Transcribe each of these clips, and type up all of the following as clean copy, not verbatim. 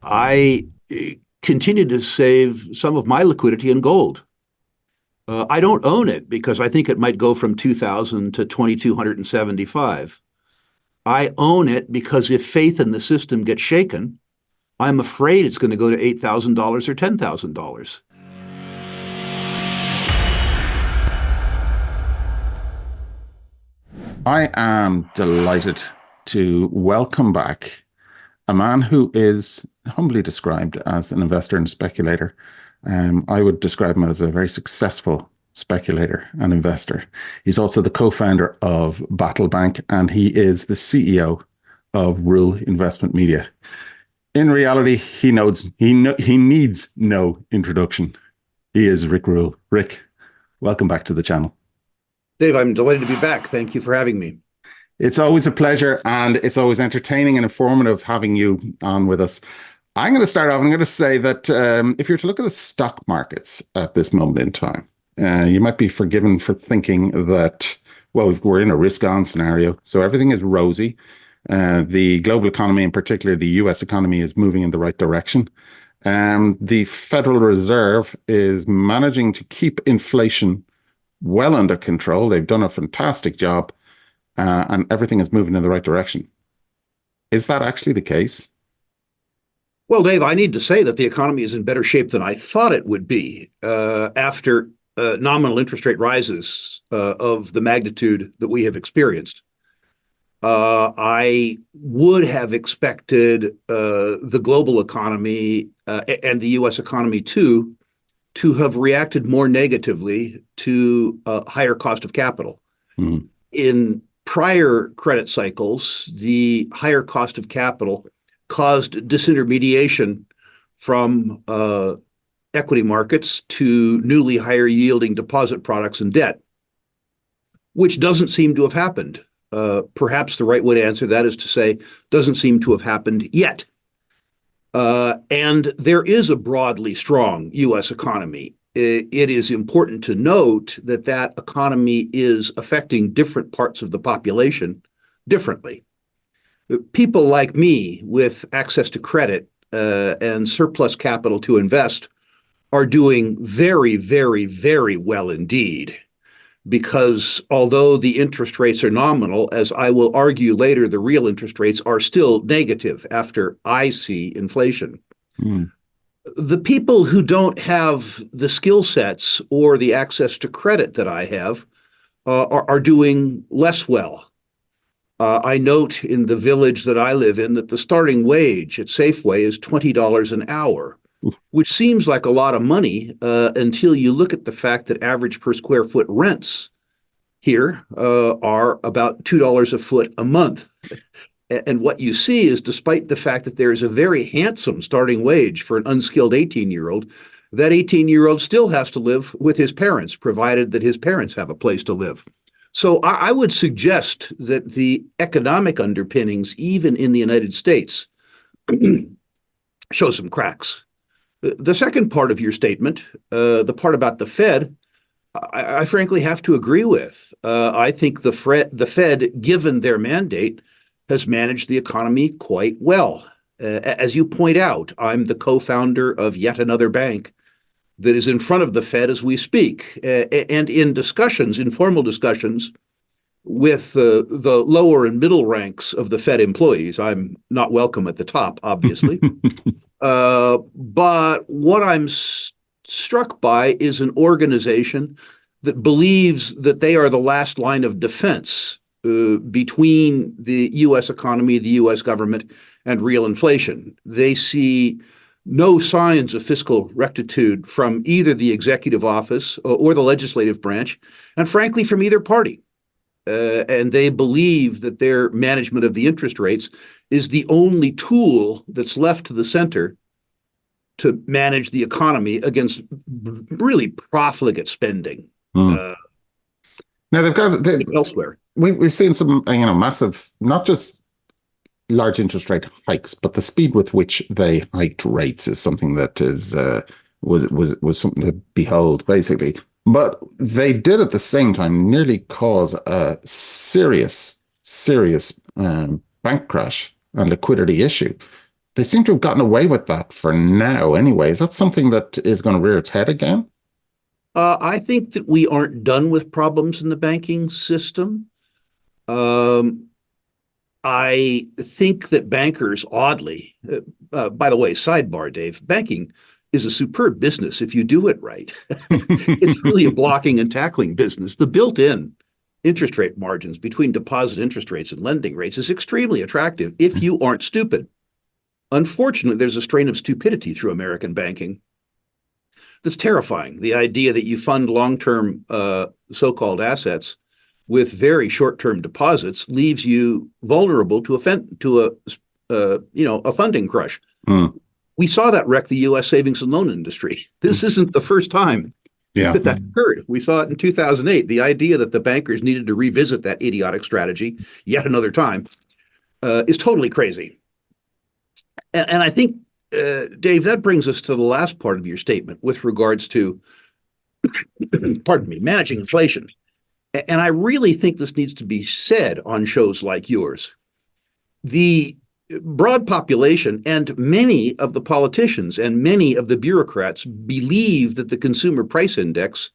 I continue to save some of my liquidity in gold. I don't own it because I think it might go from 2000 to 2275. I own it because if faith in the system gets shaken, I'm afraid it's going to go to $8,000 or $10,000. I am delighted to welcome back a man who is humbly described as an investor and speculator. I would describe him as a very successful speculator and investor. He's also the co-founder of Battle Bank, and he is the CEO of Rule Investment Media. In reality, he needs no introduction. He is Rick Rule. Rick, welcome back to the channel. Dave, I'm delighted to be back. Thank you for having me. It's always a pleasure, and it's always entertaining and informative having you on with us. I'm going to start off. I'm going to say that if you're to look at the stock markets at this moment in time, you might be forgiven for thinking that, well, we're in a risk-on scenario, so everything is rosy. The global economy, in particular the US economy, is moving in the right direction. The Federal Reserve is managing to keep inflation well under control. They've done a fantastic job, and everything is moving in the right direction. Is that actually the case? Well, Dave, I need to say that the economy is in better shape than I thought it would be after nominal interest rate rises of the magnitude that we have experienced. I would have expected the global economy and the US economy too to have reacted more negatively to a higher cost of capital. Mm. In prior credit cycles, the higher cost of capital caused disintermediation from equity markets to newly higher yielding deposit products and debt, which doesn't seem to have happened. Perhaps the right way to answer that is to say, doesn't seem to have happened yet. And there is a broadly strong US economy. It is important to note that that economy is affecting different parts of the population differently. People like me with access to credit and surplus capital to invest are doing very, very, very well indeed. Because although the interest rates are nominal, as I will argue later, the real interest rates are still negative after I see inflation. Mm. The people who don't have the skill sets or the access to credit that I have are doing less well. I note in the village that I live in that the starting wage at Safeway is $20 an hour, which seems like a lot of money until you look at the fact that average per square foot rents here are about $2 a foot a month. And what you see is, despite the fact that there is a very handsome starting wage for an unskilled 18-year-old, that 18-year-old still has to live with his parents, provided that his parents have a place to live. So I would suggest that the economic underpinnings, even in the United States, show some cracks. The second part of your statement, the part about the Fed, I frankly have to agree with. I think the Fed, given their mandate, has managed the economy quite well. As you point out, I'm the co-founder of yet another bank that is in front of the Fed as we speak. And in discussions, informal discussions, with the lower and middle ranks of the Fed employees, I'm not welcome at the top, obviously. But what I'm struck by is an organization that believes that they are the last line of defense between the US economy, the US government, and real inflation. They see no signs of fiscal rectitude from either the executive office or the legislative branch, and frankly, from either party. And they believe that their management of the interest rates is the only tool that's left to the center to manage the economy against really profligate spending. Mm. Now Elsewhere. we've seen some, massive, not just large interest rate hikes, but the speed with which they hiked rates is something that is was something to behold, basically. But they did at the same time nearly cause a serious bank crash and liquidity issue. they seem to have gotten away with that for now anyway. Is that something that is going to rear its head again? I think that we aren't done with problems in the banking system. Um, I think that bankers, oddly, by the way, sidebar, Dave, banking is a superb business if you do it right. It's really a blocking and tackling business. The built-in interest rate margins between deposit interest rates and lending rates is extremely attractive if you aren't stupid. Unfortunately, there's a strain of stupidity through American banking that's terrifying. The idea that you fund long-term so-called assets with very short-term deposits leaves you vulnerable to a funding crush. Mm. We saw that wreck the U.S. savings and loan industry. This isn't the first time that occurred. We saw it in 2008. The idea that the bankers needed to revisit that idiotic strategy yet another time is totally crazy. And I think, Dave, that brings us to the last part of your statement with regards to, pardon me, managing inflation. And I really think this needs to be said on shows like yours. The broad population and many of the politicians and many of the bureaucrats believe that the consumer price index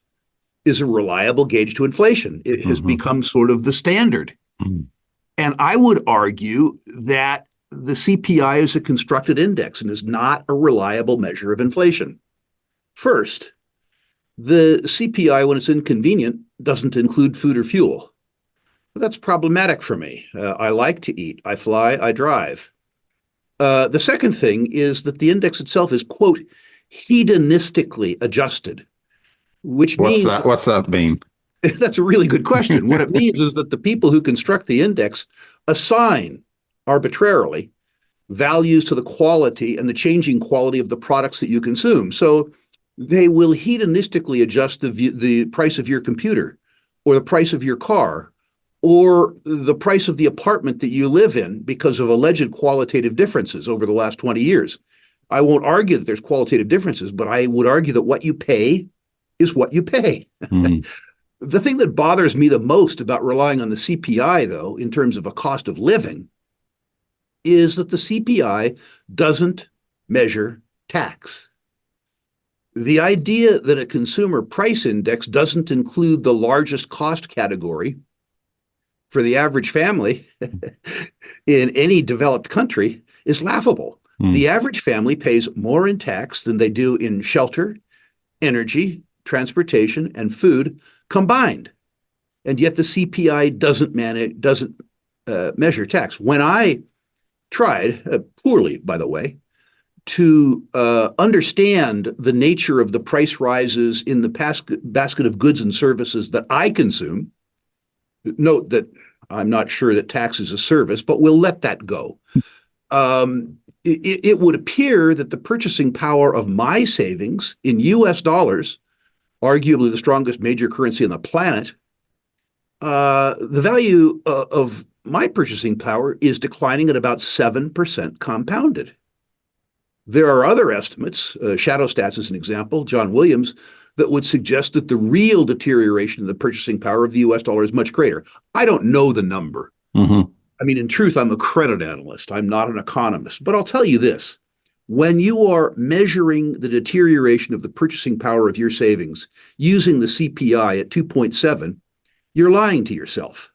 is a reliable gauge to inflation. It has become sort of the standard. And I would argue that the CPI is a constructed index and is not a reliable measure of inflation. First, the CPI, when it's inconvenient, doesn't include food or fuel. That's problematic for me. I like to eat. I fly. I drive. The second thing is that the index itself is, quote, hedonistically adjusted, which means... What's that mean? That's a really good question. What it means is that the people who construct the index assign arbitrarily values to the quality and the changing quality of the products that you consume. So they will hedonistically adjust the price of your computer or the price of your car or the price of the apartment that you live in because of alleged qualitative differences over the last 20 years. I won't argue that there's qualitative differences, but I would argue that what you pay is what you pay. The thing that bothers me the most about relying on the CPI, though, in terms of a cost of living, is that the CPI doesn't measure tax. The idea that a consumer price index doesn't include the largest cost category for the average family in any developed country is laughable. The average family pays more in tax than they do in shelter, energy, transportation, and food combined. And yet the CPI doesn't measure tax. When I tried, poorly, by the way, to understand the nature of the price rises in the basket of goods and services that I consume, note that I'm not sure that tax is a service, but we'll let that go. It would appear that the purchasing power of my savings in US dollars, arguably the strongest major currency on the planet, the value of my purchasing power is declining at about 7% compounded. There are other estimates, Shadow Stats as an example, John Williams, that would suggest that the real deterioration of the purchasing power of the US dollar is much greater. I don't know the number. I mean, in truth, I'm a credit analyst. I'm not an economist. But I'll tell you this. When you are measuring the deterioration of the purchasing power of your savings using the CPI at 2.7, you're lying to yourself.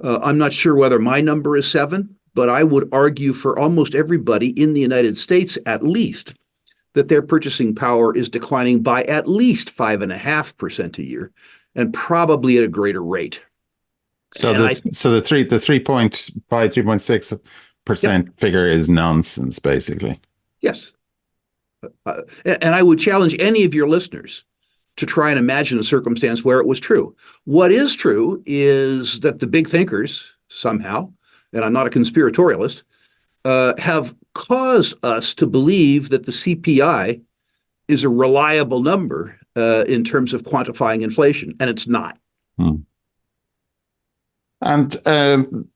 I'm not sure whether my number is 7, but I would argue for almost everybody in the United States, at least, that their purchasing power is declining by at least 5.5% a year, and probably at a greater rate. So the 3.5, 3.6% figure is nonsense, basically. Yes. And I would challenge any of your listeners to try and imagine a circumstance where it was true. What is true is that the big thinkers somehow, and I'm not a conspiratorialist, have caused us to believe that the CPI is a reliable number in terms of quantifying inflation, and it's not. And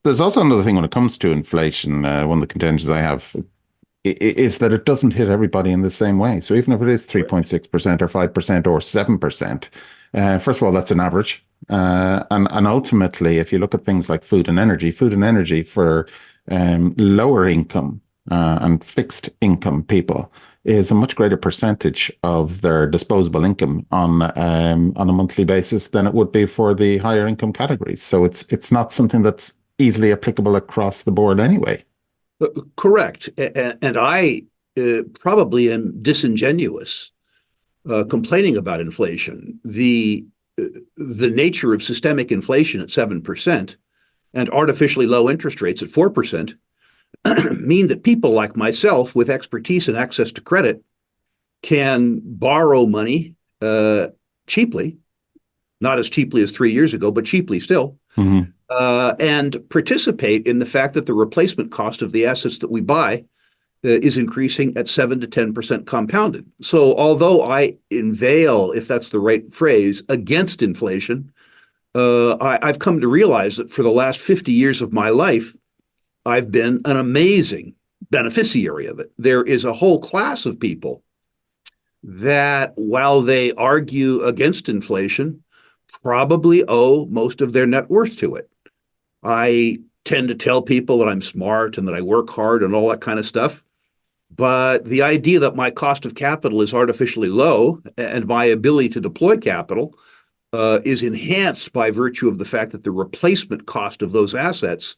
there's also another thing when it comes to inflation. One of the contentions I have is that it doesn't hit everybody in the same way. So even if it is 3.6% or 5% or 7%, first of all, that's an average. And ultimately, if you look at things like food and energy for lower income and fixed income people is a much greater percentage of their disposable income on a monthly basis than it would be for the higher income categories. So it's not something that's easily applicable across the board anyway. Correct. And I probably am disingenuous complaining about inflation. The nature of systemic inflation at 7% and artificially low interest rates at 4% mean that people like myself with expertise and access to credit can borrow money cheaply, not as cheaply as 3 years ago, but cheaply still, Mm-hmm. and participate in the fact that the replacement cost of the assets that we buy is increasing at 7 to 10% compounded. So although I inveigh, if that's the right phrase, against inflation, I've come to realize that for the last 50 years of my life, I've been an amazing beneficiary of it. There is a whole class of people that, while they argue against inflation, probably owe most of their net worth to it. I tend to tell people that I'm smart and that I work hard and all that kind of stuff. But the idea that my cost of capital is artificially low and my ability to deploy capital is enhanced by virtue of the fact that the replacement cost of those assets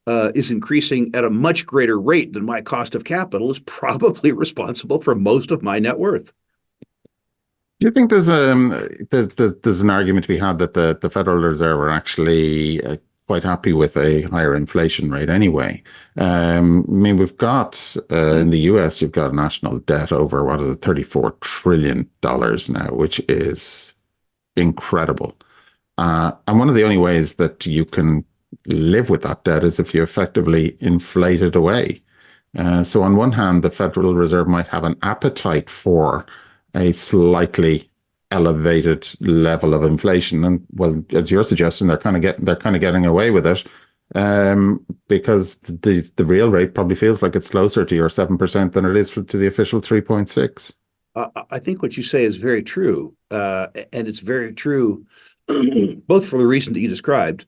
is increasing at a much greater rate than my cost of capital is probably responsible for most of my net worth. Do you think there's an argument to be had that the Federal Reserve are actually quite happy with a higher inflation rate anyway? I mean, we've got in the US, you've got national debt over what is it, $34 trillion now, which is incredible. And one of the only ways that you can live with that debt is if you effectively inflate it away. So on one hand, the Federal Reserve might have an appetite for a slightly elevated level of inflation, and well, as you're suggesting, they're kind of getting away with it because the real rate probably feels like it's closer to your 7% than it is to the official 3.6. I think what you say is very true, and it's very true both for the reason that you described,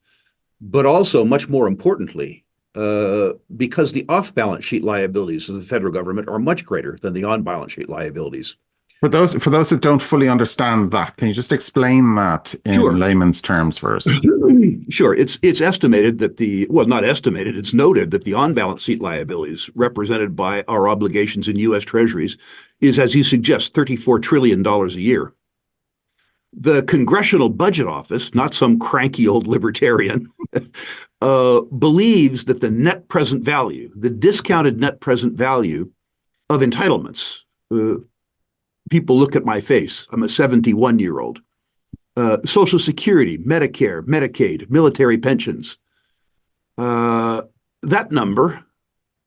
but also much more importantly, because the off-balance sheet liabilities of the federal government are much greater than the on-balance sheet liabilities. For those that don't fully understand that, can you just explain that in Sure. layman's terms for us? Sure. It's estimated that not estimated, it's noted that the on-balance sheet liabilities represented by our obligations in U.S. Treasuries is, as you suggest, $34 trillion a year. The Congressional Budget Office, not some cranky old libertarian, believes that the net present value, the discounted net present value of entitlements, people look at my face, I'm a 71-year-old, Social Security, Medicare, Medicaid, military pensions, that number,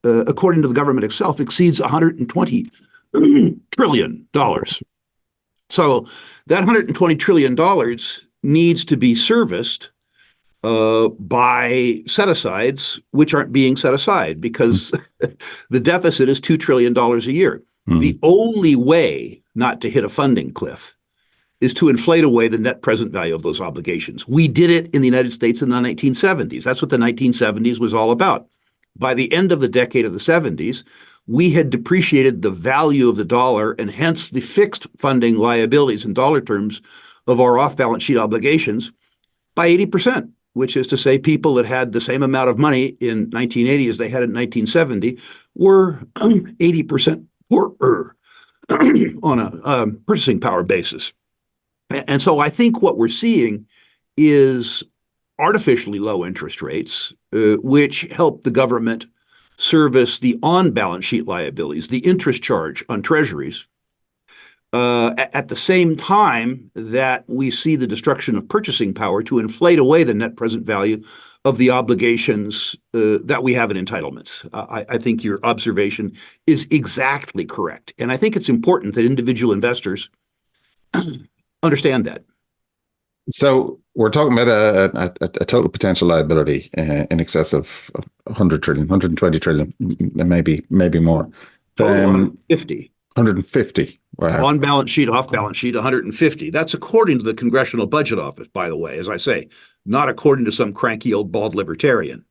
according to the government itself, exceeds $120 trillion. So that $120 trillion needs to be serviced by set-asides, which aren't being set aside because the deficit is $2 trillion a year. Mm-hmm. The only way not to hit a funding cliff is to inflate away the net present value of those obligations. We did it in the United States in the 1970s. That's what the 1970s was all about. By the end of the decade of the 70s, we had depreciated the value of the dollar and hence the fixed funding liabilities in dollar terms of our off-balance sheet obligations by 80%, which is to say people that had the same amount of money in 1980 as they had in 1970 were 80% poorer on a purchasing power basis. And so I think what we're seeing is artificially low interest rates, which help the government service the on-balance sheet liabilities, the interest charge on treasuries, at the same time that we see the destruction of purchasing power to inflate away the net present value of the obligations that we have in entitlements. I think your observation is exactly correct. And I think it's important that individual investors understand that. So we're talking about a total potential liability in excess of 100 trillion, 120 trillion, maybe more. 150. 150. Wow. On balance sheet, off balance sheet, 150. That's according to the Congressional Budget Office, by the way, as I say, not according to some cranky old bald libertarian.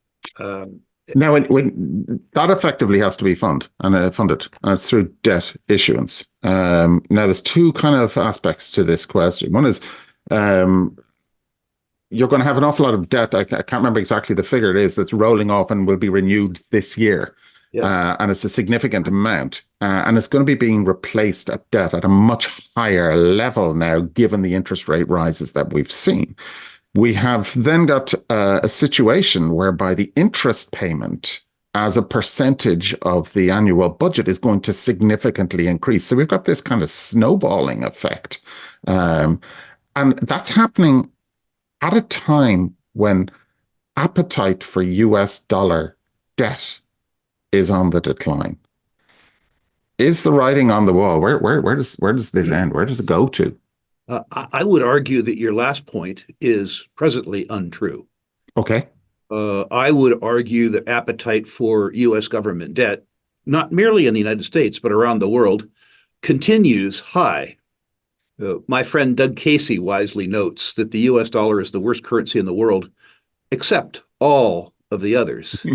Now, when that effectively has to be funded, and it's through debt issuance. Now, there's two kind of aspects to this question. One is um, you're going to have an awful lot of debt. I can't remember exactly the figure it is that's rolling off and will be renewed this year. Yes. And it's a significant amount. And it's going to be being replaced at debt at a much higher level now, given the interest rate rises that we've seen. We have then got a situation whereby the interest payment as a percentage of the annual budget is going to significantly increase. So we've got this kind of snowballing effect. And that's happening at a time when appetite for US dollar debt is on the decline. Is the writing on the wall? Where does this end? Where does it go to? I would argue that your last point is presently untrue. Okay. I would argue that appetite for U.S. government debt, not merely in the United States, but around the world, continues high. My friend Doug Casey wisely notes that the U.S. dollar is the worst currency in the world, except all of the others.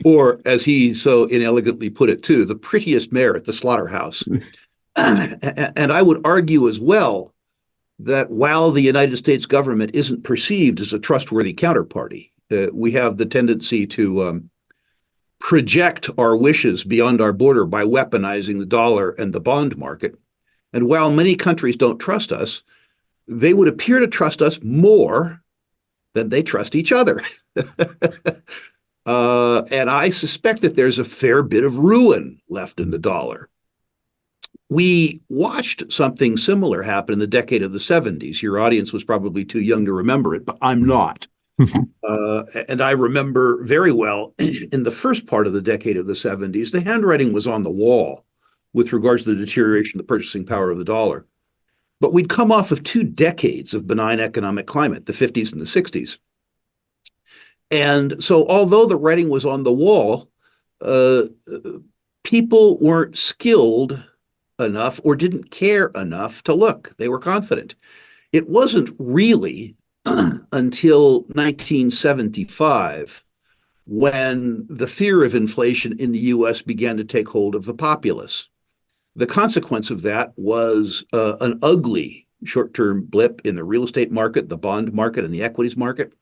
Or, as he so inelegantly put it too, the prettiest mare at the slaughterhouse. And I would argue as well that while the United States government isn't perceived as a trustworthy counterparty, we have the tendency to project our wishes beyond our border by weaponizing the dollar and the bond market. And while many countries don't trust us, they would appear to trust us more than they trust each other. And I suspect that there's a fair bit of ruin left in the dollar. We watched something similar happen in the decade of the 70s. Your audience was probably too young to remember it, but I'm not. And I remember very well in the first part of the decade of the 70s, the handwriting was on the wall with regards to the deterioration of the purchasing power of the dollar. But we'd come off of 2 decades of benign economic climate, the 50s and the 60s. And so although the writing was on the wall, people weren't skilled enough or didn't care enough to look. They were confident. It wasn't really until 1975 when the fear of inflation in the US began to take hold of the populace. The consequence of that was an ugly short-term blip in the real estate market, the bond market, and the equities market.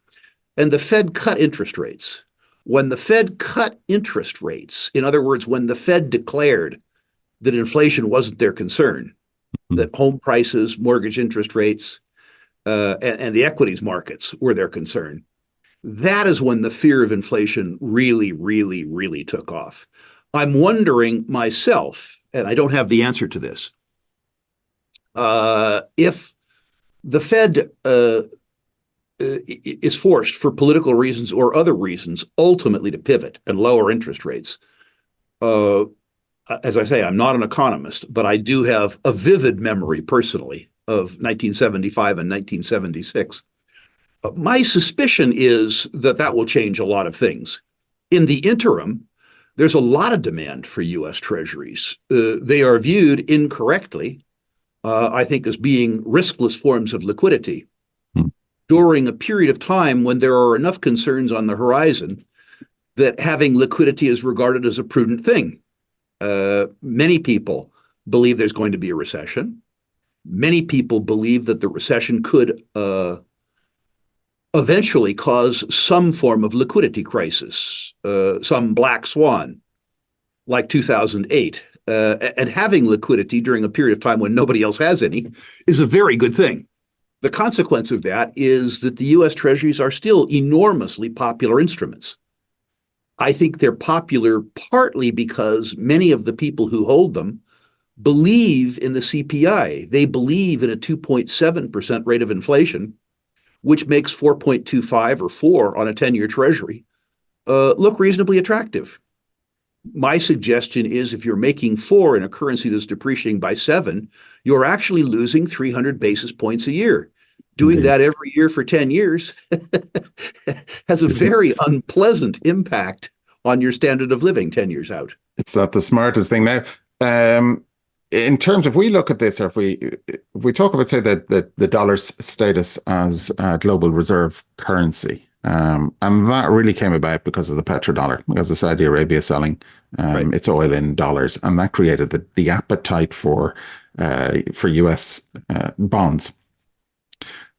And the Fed cut interest rates. When the Fed cut interest rates, in other words, when the Fed declared that inflation wasn't their concern, that home prices, mortgage interest rates, and the equities markets were their concern, that is when the fear of inflation really, really, really took off. I'm wondering myself, and I don't have the answer to this, if the Fed is forced for political reasons or other reasons ultimately to pivot and lower interest rates. As I say, I'm not an economist, but I do have a vivid memory personally of 1975 and 1976. My suspicion is that that will change a lot of things. In the interim, there's a lot of demand for U.S. treasuries. They are viewed incorrectly, I think, as being riskless forms of liquidity during a period of time when there are enough concerns on the horizon that having liquidity is regarded as a prudent thing. Many people believe there's going to be a recession. Many people believe that the recession could eventually cause some form of liquidity crisis, some black swan, like 2008. And having liquidity during a period of time when nobody else has any is a very good thing. The consequence of that is that the U.S. Treasuries are still enormously popular instruments. I think they're popular partly because many of the people who hold them believe in the CPI. They believe in a 2.7% rate of inflation, which makes 4.25 or 4 on a 10-year Treasury look reasonably attractive. My suggestion is if you're making 4 in a currency that's depreciating by 7, you're actually losing 300 basis points a year. Doing that every year for 10 years has a very unpleasant impact on your standard of living 10 years out. It's not the smartest thing. Now, in terms of, we look at this, or if we talk about, say, the dollar's status as a global reserve currency, And that really came about because of the petrodollar, because of Saudi Arabia selling Right. its oil in dollars, and that created the appetite for U.S. Bonds.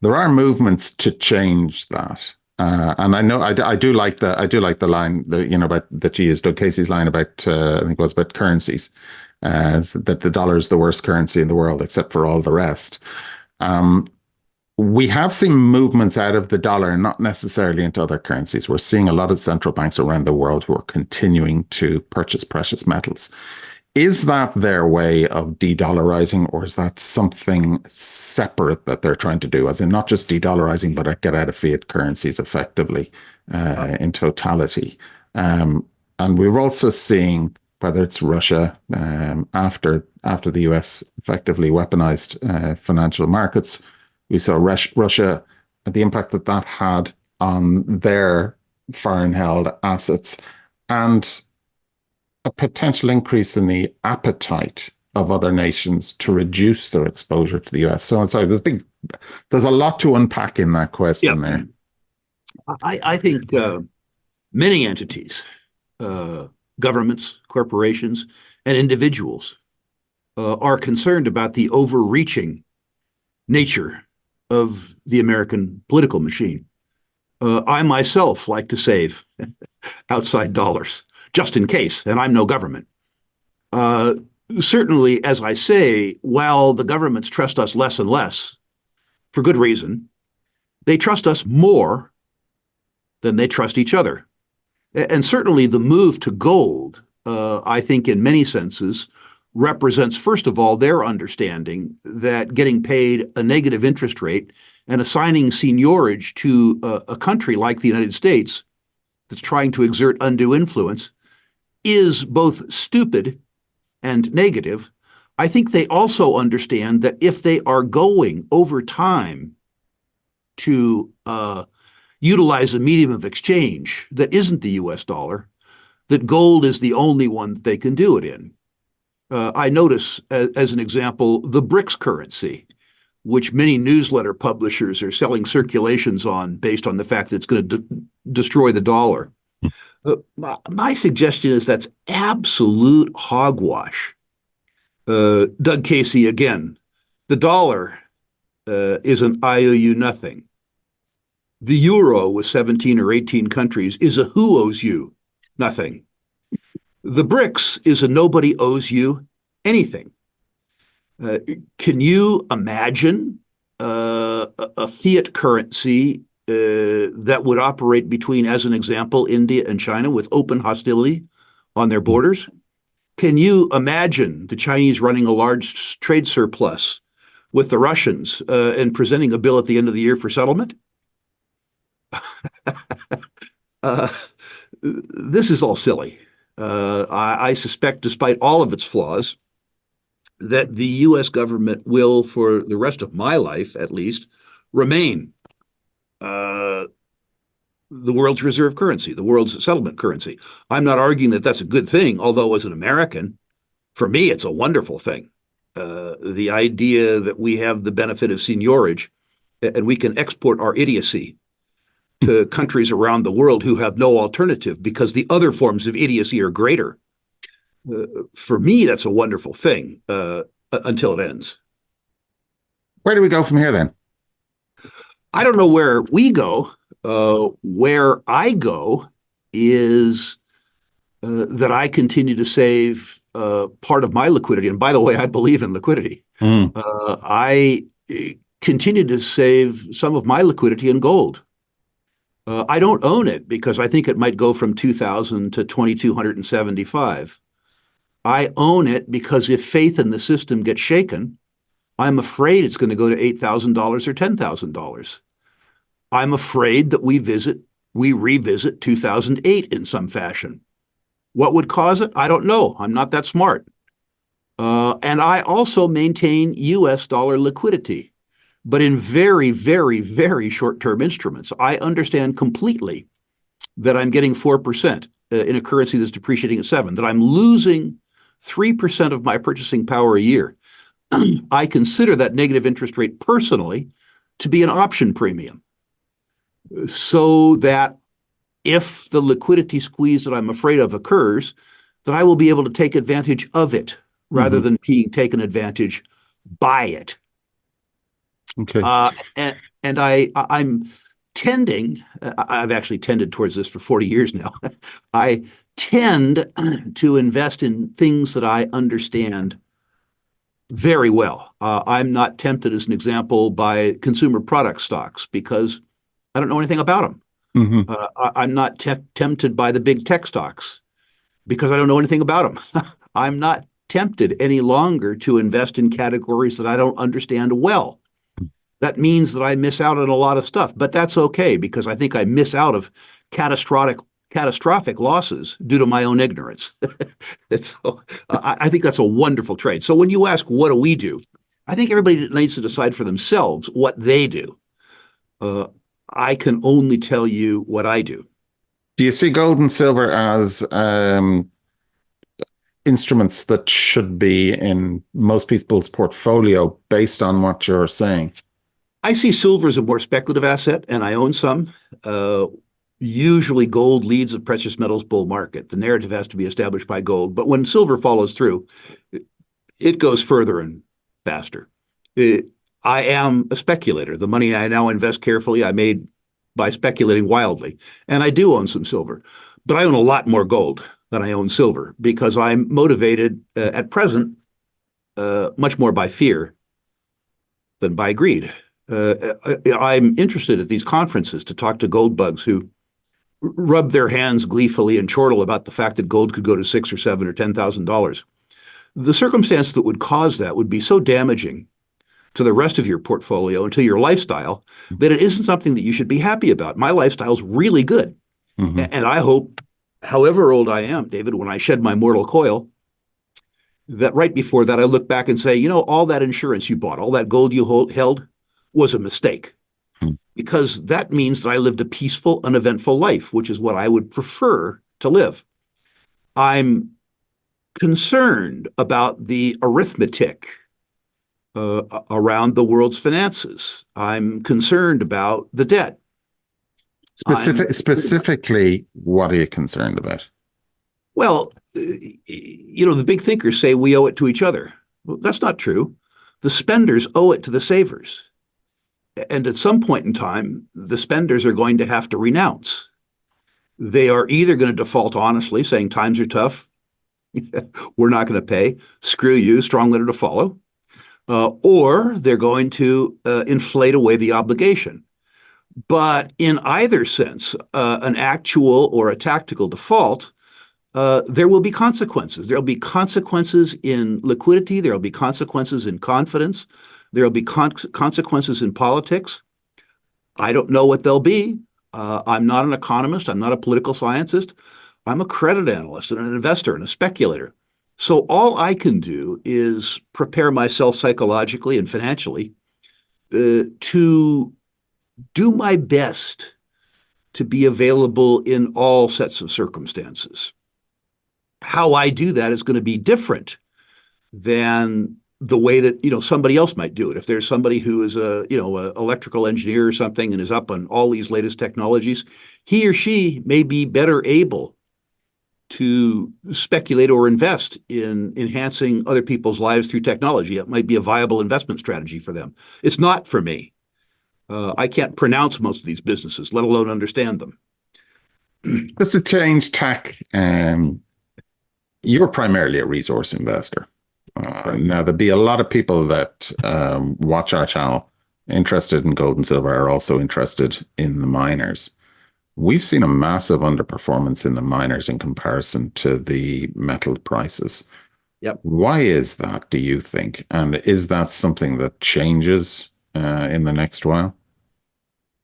There are movements to change that. And I know I do like the line that about that you used, Doug Casey's line about I think it was about currencies, that the dollar is the worst currency in the world except for all the rest. Um, we have seen movements out of the dollar, not necessarily into other currencies. We're seeing a lot of central banks around the world who are continuing to purchase precious metals. Is that their way of de-dollarizing, or is that something separate that they're trying to do? As in not just de-dollarizing, but get out of fiat currencies effectively Uh, in totality. And we're also seeing whether it's Russia after the US effectively weaponized financial markets. We saw Russia, the impact that that had on their foreign held assets, and a potential increase in the appetite of other nations to reduce their exposure to the US. So sorry, there's a lot to unpack in that yeah, question there. I think many entities, governments, corporations, and individuals are concerned about the overreaching nature of the American political machine. I myself like to save outside dollars just in case, and I'm no government. Uh, Certainly, as I say, while the governments trust us less and less, for good reason, they trust us more than they trust each other. And certainly the move to gold, I think in many senses, represents, first of all, their understanding that getting paid a negative interest rate and assigning seigniorage to a country like the United States that's trying to exert undue influence is both stupid and negative. I think they also understand that if they are going over time to utilize a medium of exchange that isn't the US dollar, that gold is the only one that they can do it in. I notice, as an example, the BRICS currency, which many newsletter publishers are selling circulations on based on the fact that it's going to destroy the dollar. My suggestion is that's absolute hogwash. Doug Casey again. The dollar is an IOU nothing. The euro with 17 or 18 countries is a who owes you nothing. The BRICS is a nobody owes you anything. Can you imagine a fiat currency that would operate between, as an example, India and China with open hostility on their borders? Can you imagine the Chinese running a large trade surplus with the Russians and presenting a bill at the end of the year for settlement? uh, this is all silly. I suspect, despite all of its flaws, that the U.S. government will, for the rest of my life at least, remain uh, the world's reserve currency, the world's settlement currency. I'm not arguing that that's a good thing, although as an American, for me, it's a wonderful thing. The idea that we have the benefit of seigniorage and we can export our idiocy to countries around the world who have no alternative because the other forms of idiocy are greater. For me, that's a wonderful thing until it ends. Where do we go from here then? I don't know where we go. Where I go is that I continue to save part of my liquidity. And by the way, I believe in liquidity. I continue to save some of my liquidity in gold. I don't own it because I think it might go from 2,000 to 2,275. I own it because if faith in the system gets shaken, I'm afraid it's going to go to $8,000 or $10,000. I'm afraid that we revisit 2008 in some fashion. What would cause it? I don't know. I'm not that smart. And I also maintain US dollar liquidity, but in very, very, very short-term instruments. I understand completely that I'm getting 4% in a currency that's depreciating at 7%, that I'm losing 3% of my purchasing power a year. I consider that negative interest rate personally to be an option premium. so that if the liquidity squeeze that I'm afraid of occurs, that I will be able to take advantage of it rather Hmm. than being taken advantage by it. Okay. And I'm tending, I've actually tended towards this for 40 years now. I tend to invest in things that I understand very well. I'm not tempted, as an example, by consumer product stocks because I don't know anything about them. Hmm. I'm not tempted by the big tech stocks because I don't know anything about them. I'm not tempted any longer to invest in categories that I don't understand well. That means that I miss out on a lot of stuff, but that's okay because I think I miss out of catastrophic losses due to my own ignorance. So, I think that's a wonderful trade. So when you ask what do we do, I think everybody needs to decide for themselves what they do. Uh, I can only tell you what I do. Do you see gold and silver as instruments that should be in most people's portfolio based on what you're saying? I see silver as a more speculative asset, and I own some. Uh, Usually, gold leads the precious metals bull market. The narrative has to be established by gold, but when silver follows through, it goes further and faster. It, I am a speculator. The money I now invest carefully, I made by speculating wildly, and I do own some silver, but I own a lot more gold than I own silver because I'm motivated at present much more by fear than by greed. I'm interested at these conferences to talk to gold bugs who rub their hands gleefully and chortle about the fact that gold could go to $6 or $7 or $10,000. The circumstance that would cause that would be so damaging to the rest of your portfolio and to your lifestyle that it isn't something that you should be happy about. My lifestyle's really good. Hmm. And I hope, however old I am, David, when I shed my mortal coil, that right before that I look back and say, all that insurance you bought, all that gold you held was a mistake. Because that means that I lived a peaceful, uneventful life, which is what I would prefer to live. I'm concerned about the arithmetic around the world's finances. I'm concerned about the debt. I'm Specifically, what are you concerned about? Well, the big thinkers say we owe it to each other. Well, that's not true. The spenders owe it to the savers. And at some point in time, the spenders are going to have to renounce. They are either going to default honestly, saying times are tough, we're not going to pay, screw you, strong letter to follow, or they're going to inflate away the obligation. But in either sense, an actual or a tactical default, there will be consequences. There will be consequences in liquidity. There will be consequences in confidence. There will be consequences in politics. I don't know what they'll be. I'm not an economist. I'm not a political scientist. I'm a credit analyst and an investor and a speculator. So all I can do is prepare myself psychologically and financially to do my best to be available in all sets of circumstances. How I do that is going to be different than the way that somebody else might do it. If there's somebody who is a electrical engineer or something and is up on all these latest technologies, he or she may be better able to speculate or invest in enhancing other people's lives through technology. It might be a viable investment strategy for them. It's not for me. I can't pronounce most of these businesses, let alone understand them. Just to change tack, you're primarily a resource investor. Right. Now, there'd be a lot of people that watch our channel interested in gold and silver are also interested in the miners. We've seen a massive underperformance in the miners in comparison to the metal prices. Yep. Why is that, do you think? And is that something that changes in the next while?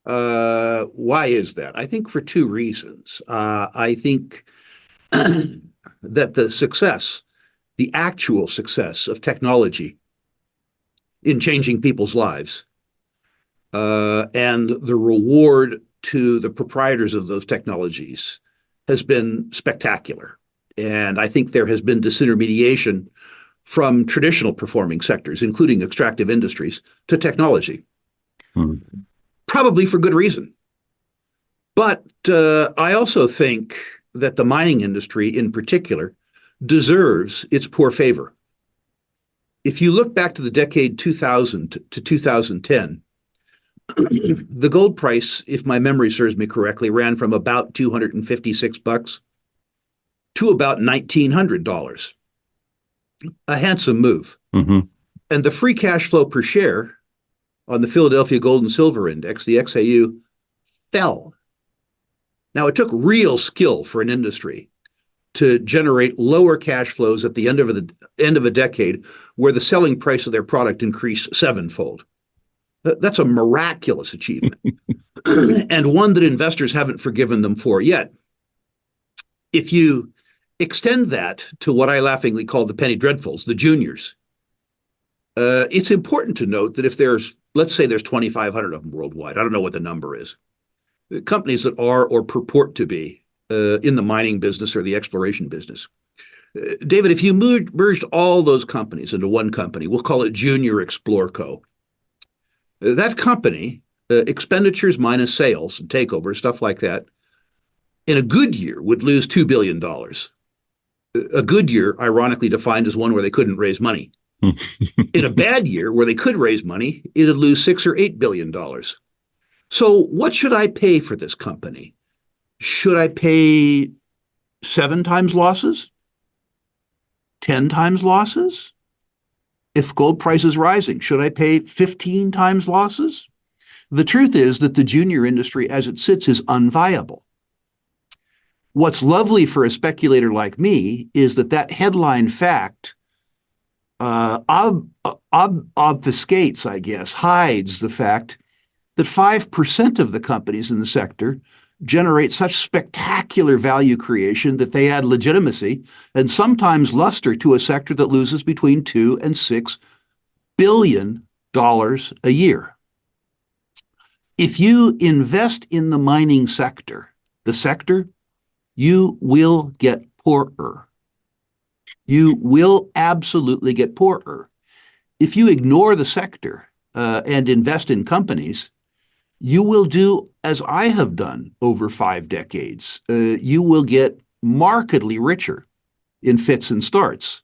Why is that? I think for two reasons. I think that the actual success of technology in changing people's lives, and the reward to the proprietors of those technologies has been spectacular. And I think there has been disintermediation from traditional performing sectors, including extractive industries, to technology, Hmm. probably for good reason. But I also think that the mining industry in particular deserves its poor favor. If you look back to the decade 2000 to 2010, the gold price, if my memory serves me correctly, ran from about $256 to about $1,900. A handsome move. Mm-hmm. And the free cash flow per share on the Philadelphia Gold and Silver Index, the XAU, fell. Now, it took real skill for an industry to generate lower cash flows at the end of a decade where the selling price of their product increased sevenfold. That's a miraculous achievement and one that investors haven't forgiven them for yet. If you extend that to what I laughingly call the penny dreadfuls, the juniors, it's important to note that if let's say there's 2,500 of them worldwide, I don't know what the number is, companies that are or purport to be in the mining business or the exploration business. David, if you merged all those companies into one company, we'll call it Junior Explorco. That company, expenditures minus sales and takeover, stuff like that, in a good year would lose $2 billion. A good year, ironically defined as one where they couldn't raise money. In a bad year where they could raise money, it'd lose $6 or $8 billion. So what should I pay for this company? Should I pay 7 times losses? 10 times losses? If gold price is rising, should I pay 15 times losses? The truth is that the junior industry as it sits is unviable. What's lovely for a speculator like me is that headline fact obfuscates, I guess, hides the fact that 5% of the companies in the sector generate such spectacular value creation that they add legitimacy and sometimes luster to a sector that loses between $2 and $6 billion a year. If you invest in the mining sector, you will get poorer. You will absolutely get poorer. If you ignore the sector and invest in companies, you will do as I have done over 5 decades. You will get markedly richer in fits and starts.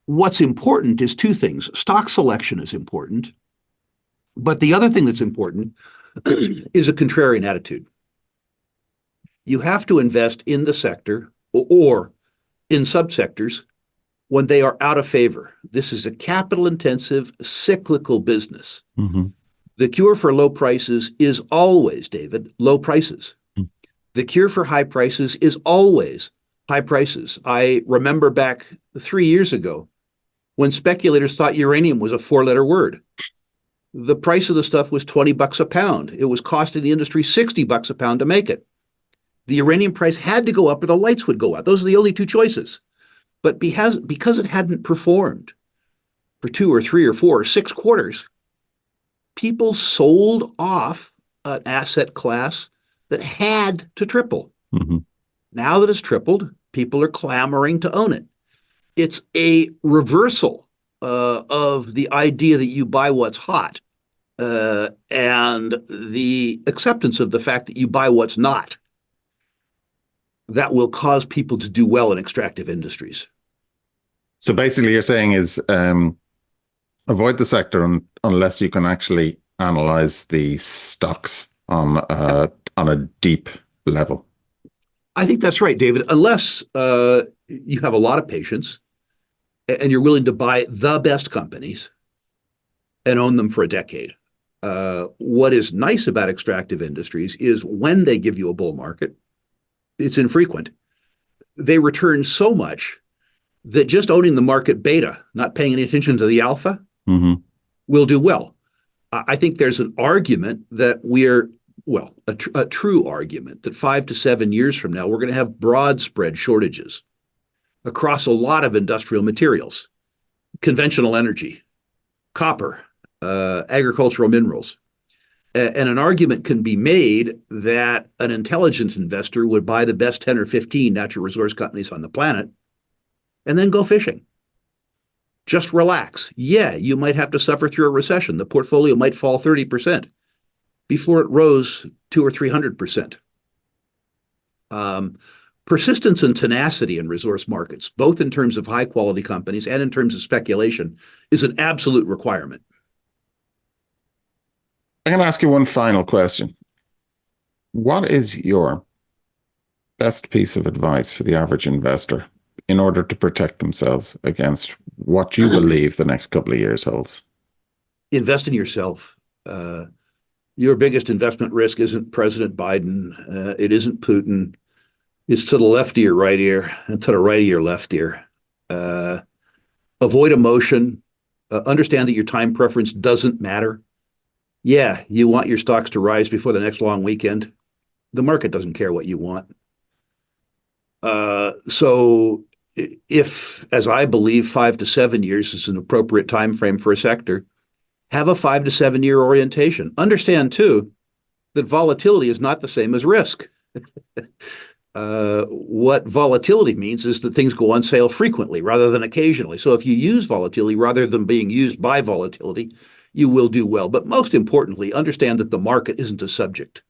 What's important is 2 things. Stock selection is important, but the other thing that's important is a contrarian attitude. You have to invest in the sector or in subsectors when they are out of favor. This is a capital-intensive, cyclical business. Mm-hmm. The cure for low prices is always, David, low prices. Mm. The cure for high prices is always high prices. I remember back 3 years ago when speculators thought uranium was a 4-letter word. The price of the stuff was $20 a pound. It was costing the industry $60 a pound to make it. The uranium price had to go up or the lights would go out. Those are the only 2 choices. But because it hadn't performed for 2 or 3 or 4 or 6 quarters, people sold off an asset class that had to triple. Mm-hmm. Now that it's tripled, people are clamoring to own it. It's a reversal of the idea that you buy what's hot and the acceptance of the fact that you buy what's not. That will cause people to do well in extractive industries. So basically you're saying is avoid the sector unless you can actually analyze the stocks on a deep level. I think that's right, David. Unless you have a lot of patience and you're willing to buy the best companies and own them for a decade. What is nice about extractive industries is when they give you a bull market, it's infrequent. They return so much that just owning the market beta, not paying any attention to the alpha, mm-hmm. will do well. I think there's an argument that a true argument that 5 to 7 years from now, we're going to have broad spread shortages across a lot of industrial materials, conventional energy, copper, agricultural minerals. And an argument can be made that an intelligent investor would buy the best 10 or 15 natural resource companies on the planet and then go fishing. Just relax. Yeah, you might have to suffer through a recession. The portfolio might fall 30%. before it rose 200 or 300%. Persistence and tenacity in resource markets, both in terms of high quality companies and in terms of speculation, is an absolute requirement. I'm going to ask you one final question. What is your best piece of advice for the average investor in order to protect themselves against what you believe the next couple of years holds? Invest in yourself. Your biggest investment risk isn't President Biden. It isn't Putin. It's to the left of your right ear and to the right of your left ear. Avoid emotion. Understand that your time preference doesn't matter. Yeah, you want your stocks to rise before the next long weekend. The market doesn't care what you want. So if, as I believe, 5 to 7 years is an appropriate time frame for a sector, have a 5 to 7 year orientation. Understand, too, that volatility is not the same as risk. What volatility means is that things go on sale frequently rather than occasionally. So if you use volatility rather than being used by volatility, you will do well. But most importantly, understand that the market isn't a subject.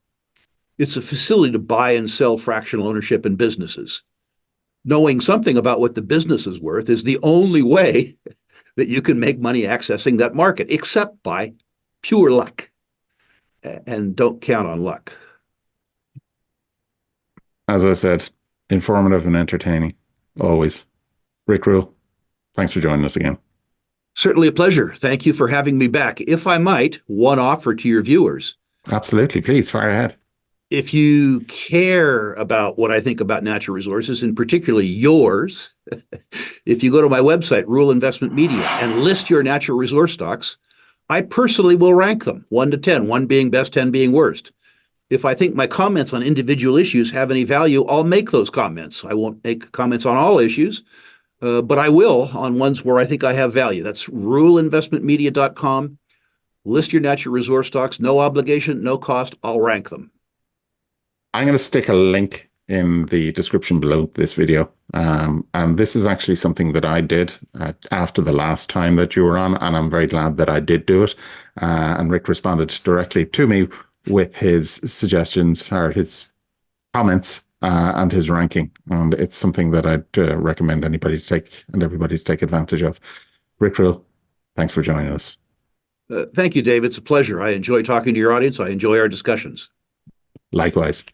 It's a facility to buy and sell fractional ownership in businesses. Knowing something about what the business is worth is the only way that you can make money accessing that market, except by pure luck. And don't count on luck. As I said, informative and entertaining, always. Rick Rule, thanks for joining us again. Certainly a pleasure. Thank you for having me back. If I might, one offer to your viewers. Absolutely. Please, fire ahead. If you care about what I think about natural resources, and particularly yours, if you go to my website, Rule Investment Media, and list your natural resource stocks, I personally will rank them 1 to 10, 1 being best, 10 being worst. If I think my comments on individual issues have any value, I'll make those comments. I won't make comments on all issues, but I will on ones where I think I have value. That's ruleinvestmentmedia.com. List your natural resource stocks, no obligation, no cost. I'll rank them. I'm going to stick a link in the description below this video. And this is actually something that I did after the last time that you were on, and I'm very glad that I did do it. And Rick responded directly to me with his suggestions or his comments and his ranking. And it's something that I'd recommend anybody to take and everybody to take advantage of. Rick Rule, thanks for joining us. Thank you, Dave. It's a pleasure. I enjoy talking to your audience. I enjoy our discussions. Likewise.